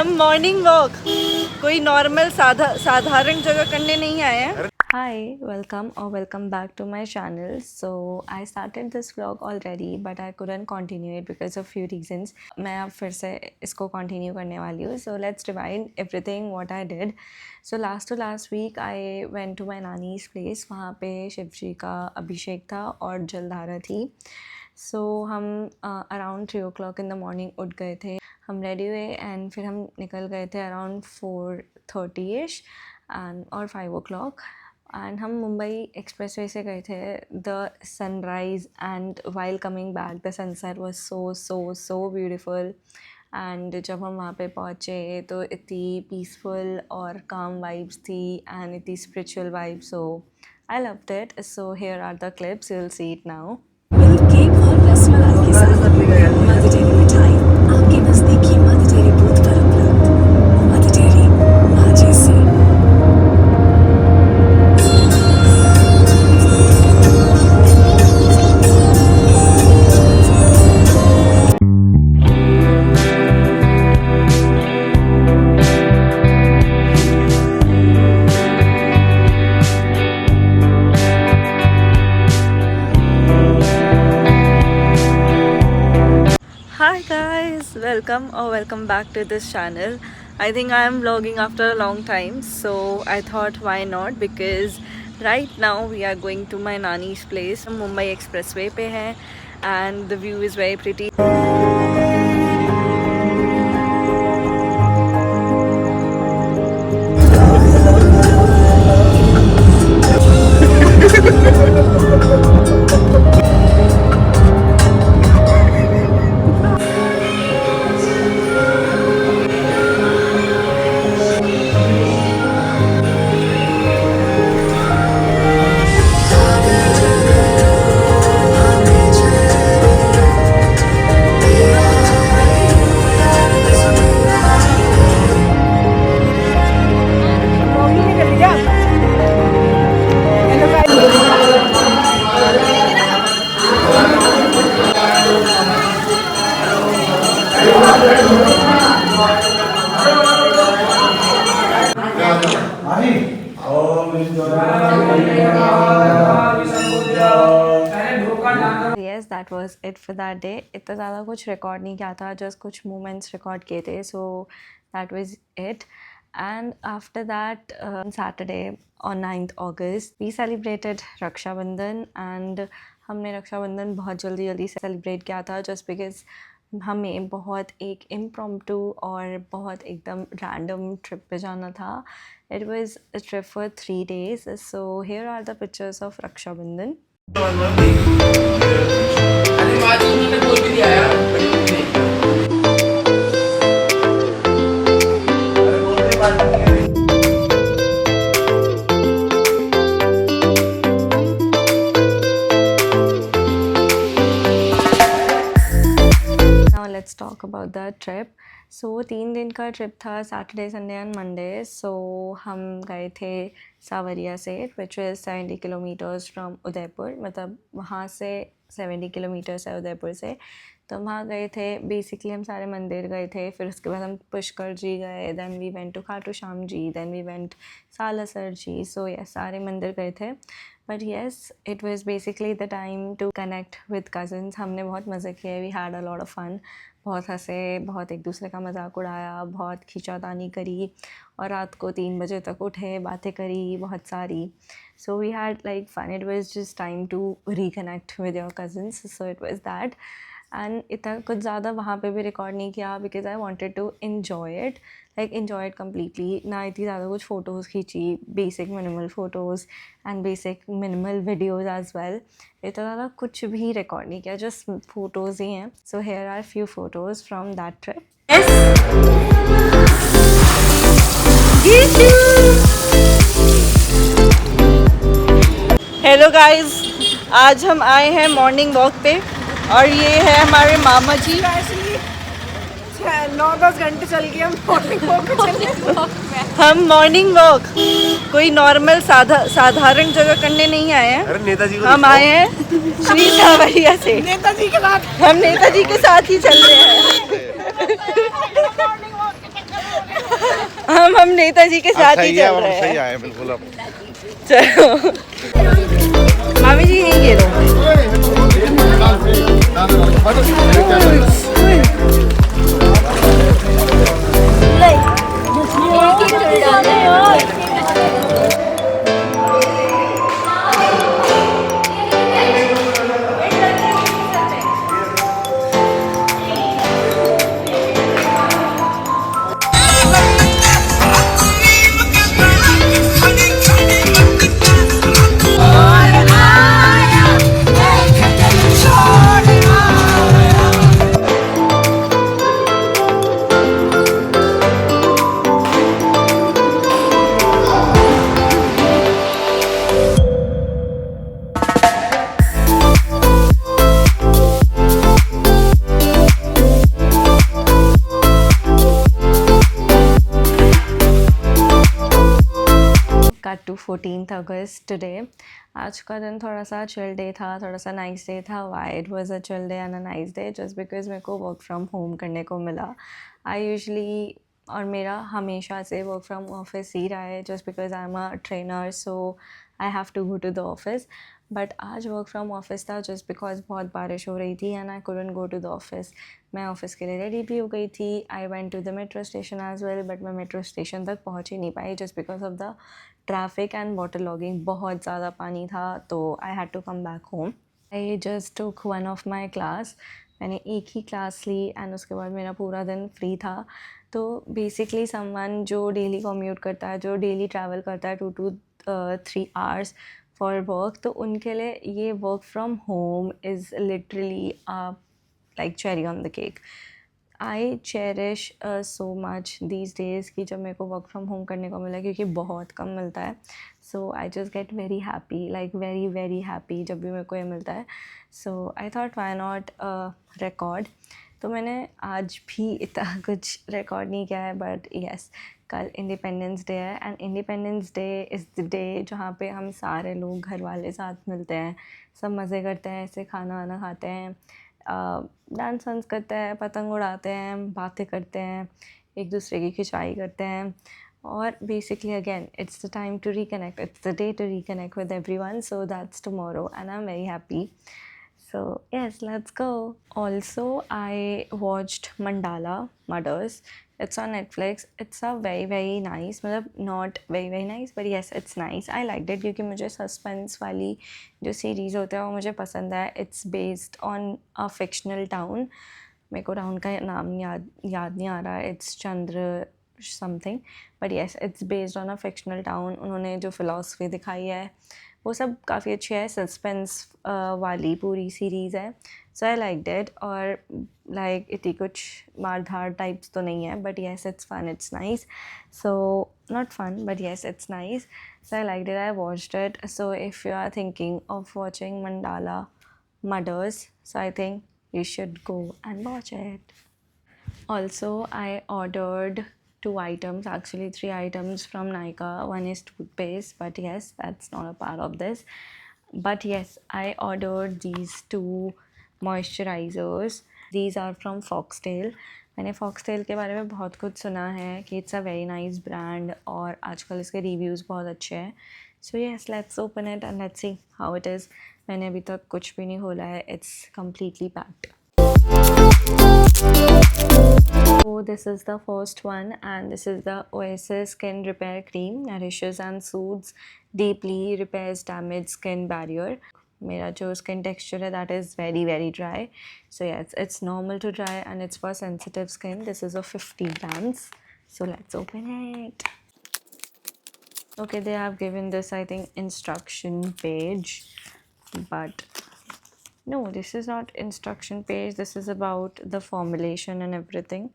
हम morning walk कोई normal साधारण जगह करने नहीं आए हैं. Hi, welcome back to my channel. So I started this vlog already, but I couldn't continue it because of few reasons. मैं अब फिर से इसको continue करने वाली हूँ. So let's divide everything what I did. So last week I went to my nani's place. वहाँ पे शिव जी का अभिषेक था और जलधारा थी. So हम around 3 o'clock in the morning उठ गए थे. हम रेडी हुए एंड फिर हम निकल गए थे अराउंड 4:30ish एंड और 5 o'clock. एंड हम मुंबई एक्सप्रेसवे से गए थे. The sunrise and while coming back the sunset was so beautiful. And जब हम वहाँ पे पहुँचे तो इतनी पीसफुल और काम वाइब्स थी एंड इतनी spiritual vibes. So I loved it. So here are the clips, you will see it now. Cake और रसमलाई के साथ मदर डेयरी मिठाई आपके नजदीकी मदर डेयरी बूथ पर उपलब्ध. मदर डेयरी आज से. Hi guys, welcome back to this channel. I think I am vlogging after a long time, so I thought why not, because right now we are going to my nani's place. हम Mumbai Expressway पे हैं and the view is very pretty. Yes, that was it for that day. इतना ज़्यादा कुछ record नहीं किया था, just कुछ मोमेंट्स रिकॉर्ड किए थे. So that was it. And after that Saturday on 9th August we celebrated Raksha Bandhan. And हमने रक्षाबंधन बहुत जल्दी सेलिब्रेट किया था जस्ट बिकॉज हमें बहुत एक इम्प्रॉम्प्टू और बहुत एकदम रैंडम ट्रिप पे जाना था. It was a trip for 3 days. So here are the pictures of Raksha Bandhan. Now let's talk about the trip. So 3 दिन का ट्रिप था, सैटरडे संडे एंड मंडे. सो हम गए थे सावरिया से, which is 70 kilometres from Udaipur. मतलब वहाँ से 70 किलोमीटर्स है उदयपुर से. तो वहाँ गए थे. बेसिकली हम सारे मंदिर गए थे. फिर उसके बाद हम पुष्कर जी गए. Then we went to Khatu Shyam ji. Then we went Salasar ji. So yes, सारे मंदिर गए थे. But yes, it was basically the time to connect with cousins. हमने बहुत मज़े किए. We had a lot of fun. बहुत हंसे, बहुत एक दूसरे का मजाक उड़ाया, बहुत खींचातानी करी और रात को 3 बजे तक उठे, बातें करी बहुत सारी. So we had like fun. It was just time to reconnect with your cousins. So it was that. And इतना कुछ ज़्यादा वहाँ पे भी रिकॉर्ड नहीं किया because I wanted to enjoy it, like enjoy it completely. ना इतनी ज़्यादा कुछ फ़ोटोज़ खींची, basic minimal photos and basic minimal videos as well. इतना ज़्यादा कुछ भी रिकॉर्ड नहीं किया, जस्ट फ़ोटोज़ ही हैं. So here are few photos from that trip. Hello guys, आज हम आए हैं मॉर्निंग वॉक पे और ये है हमारे मामा जी. 9-10 घंटे चल गए हम मॉर्निंग वॉक पे चले. हम मॉर्निंग वॉक कोई नॉर्मल साधारण जगह करने नहीं आए हैं. अरे नेताजी को हम आए हैं श्री सावरिया से. नेताजी के साथ हम नेताजी के साथ ही चल रहे हैं. हम नेताजी के साथ ही सही है, चल हम रहे सही हैं। आए बिल्कुल अब। चलो मामी जी यही ये लो। Cut to 14th August today. आज का दिन थोड़ा सा चिल डे था, थोड़ा सा नाइस डे था। Why it was a chill day and a nice day? Just because मेरे को वर्क फ्रॉम होम करने को मिला। आई यूजली और मेरा हमेशा से वर्क फ्रॉम ऑफिस ही रहा है, just because I am a trainer, so I have to go to the office. But आज वर्क फ्रॉम ऑफिस था जस्ट बिकॉज बहुत बारिश हो रही थी and I couldn't go to the office. मैं ऑफिस के लिए रेडी भी हो गई थी। I went to the metro station as well, but मैं मेट्रो स्टेशन तक पहुँच ही नहीं पाई just because of the traffic and water logging. बहुत ज़्यादा पानी था, तो I had to come back home. I just took one of my class. मैंने एक ही क्लास ली एंड उसके बाद मेरा पूरा दिन फ्री था। तो बेसिकली समवन जो डेली कम्यूट करता है, जो डेली ट्रैवल करता है 2 to 3 hours फॉर वर्क, तो उनके लिए ये work from home is literally like cherry on the cake. I cherish so much these days कि जब मेरे को वर्क फ्रॉम होम करने को मिला, क्योंकि बहुत कम मिलता है। So I just get very happy, like very very happy जब भी मेरे को ये मिलता है। So I thought why not record. तो मैंने आज भी इतना कुछ रिकॉर्ड नहीं किया है, बट येस, कल इंडिपेंडेंस डे है and independence day is the day जहाँ पे हम सारे लोग घर वाले साथ मिलते हैं, सब मज़े करते हैं, ऐसे खाना वाना खाते हैं, डांस वांस करते हैं, पतंग उड़ाते हैं, बातें करते हैं, एक दूसरे की खिंचाई करते हैं। और basically again it's the time to reconnect, it's the day to reconnect with everyone, so that's tomorrow and I am very happy. So yes, let's go. Also, I watched Mandala Mothers. It's on Netflix. It's a very very nice, मतलब not very very nice, but yes, it's nice. I liked it क्योंकि मुझे suspense वाली जो series होता है वो मुझे पसंद है. It's based on a fictional town. मेरे को टाउन का नाम याद नहीं आ रहा है. It's Chandra something, but yes it's based on a fictional town. उन्होंने जो फ़िलासफ़ी दिखाई है वो सब काफ़ी अच्छी है. सस्पेंस वाली पूरी सीरीज़ है. So I like that. और लाइक इतनी कुछ मार धाड़ टाइप्स तो नहीं है, but yes it's fun, it's nice. So not fun, but yes it's nice. So I like that, I watched it. So if you are thinking of watching Mandala Murders, so I think you should go and watch it. Also, I ordered 2 items, actually 3 items from Nykaa. One is toothpaste, but yes, that's not a part of this. But yes, I ordered these 2 moisturizers. These are from Foxtail. मैंने Foxtail के बारे में बहुत कुछ सुना है कि it's a very nice brand और आजकल इसके रिव्यूज़ बहुत अच्छे हैं. सो yes, let's open it and let's see how it is. मैंने अभी तक कुछ भी नहीं खोला है. It's completely packed. So this is the first one, and this is the Oasis Skin Repair Cream. Nourishes and soothes deeply, repairs damaged skin barrier. मेरा जो skin texture है that is very very dry. So yes, it's normal to dry and it's for sensitive skin. This is of 50 grams. So let's open it. Okay, they have given this, I think, instruction page, but no, this is not instruction page. This is about the formulation and everything.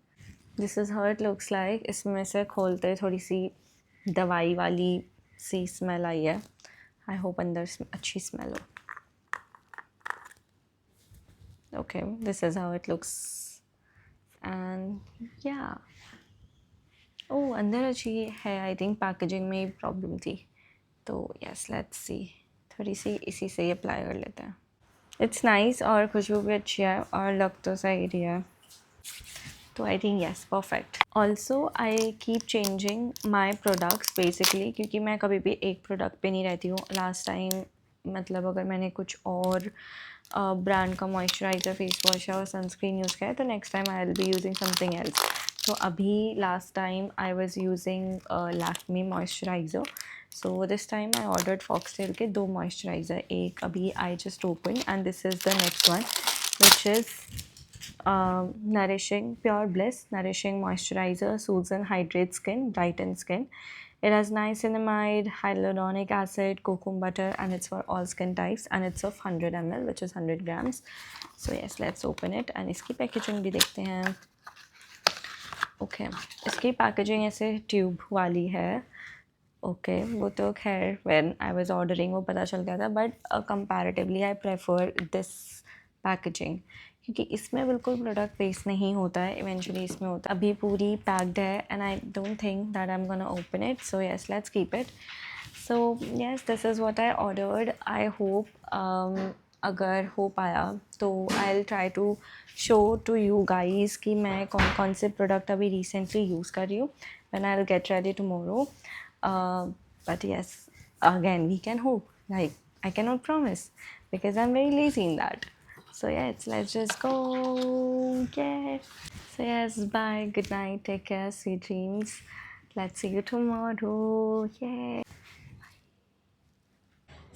This is how it looks like. इसमें से खोलते थोड़ी सी दवाई वाली सी smell आई है. I hope अंदर अच्छी smell हो. Okay, this is how it looks, and yeah. Oh, अंदर अच्छी है. आई थिंक पैकेजिंग में प्रॉब्लम थी. तो yes, let's see. थोड़ी सी इसी से ही अप्लाई कर लेते हैं. इट्स नाइस और खुशबू भी अच्छी है और लग तो सही रही है. तो I think yes perfect. Also I keep changing my products basically, क्योंकि मैं कभी भी एक प्रोडक्ट पे नहीं रहती हूँ. लास्ट टाइम मतलब अगर मैंने कुछ और ब्रांड का मॉइस्चराइज़र, फेस वॉश और सनस्क्रीन यूज़ किया है तो next time I will be using something else. तो अभी last time I was using Lakme moisturiser. So this time I ordered foxtail के 2 मॉइस्चराइज़र. एक अभी I just open and this is the next one which is Nourishing Pure Bliss Nourishing Moisturizer, soothes and hydrates skin, brightens skin. It has niacinamide, hyaluronic acid, cocoa butter, and it's for all skin types, and it's of 100 ml, which is 100 grams. So yes, let's open it and इसकी packaging भी देखते हैं. Okay इसकी packaging ऐसे tube वाली है. Okay वो तो खैर व्हेन आई वाज ऑर्डरिंग वो पता चल गया था, but comparatively I prefer this packaging, क्योंकि इसमें बिल्कुल प्रोडक्ट वेस्ट नहीं होता है. इवेंचुअली इसमें होता है. अभी पूरी पैक्ड है and I don't think that I am gonna open it. So yes let's keep it. So yes this is what I ordered. I hope अगर हो पाया तो I will try to show to you guys कि मैं कौन कौन से product अभी रिसेंटली यूज़ कर रही हूँ when I will get ready tomorrow. But yes, again we can hope. Like I cannot promise because I'm very lazy in that. So yes, let's just go. Yeah. So yes, bye. Good night. Take care. Sweet dreams. Let's see you tomorrow. Yeah.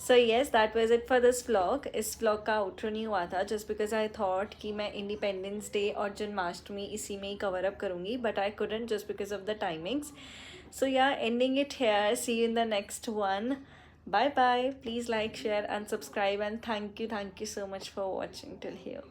So yes that was it for this vlog. इस vlog का outro नहीं हुआ था just because I thought कि मैं independence day और जन्माष्टमी इसी में ही कवर अप करूँगी, but I couldn't just because of the timings. So yeah, ending it here. See you in the next one. Bye bye. Please like, share and subscribe, and thank you so much for watching till here.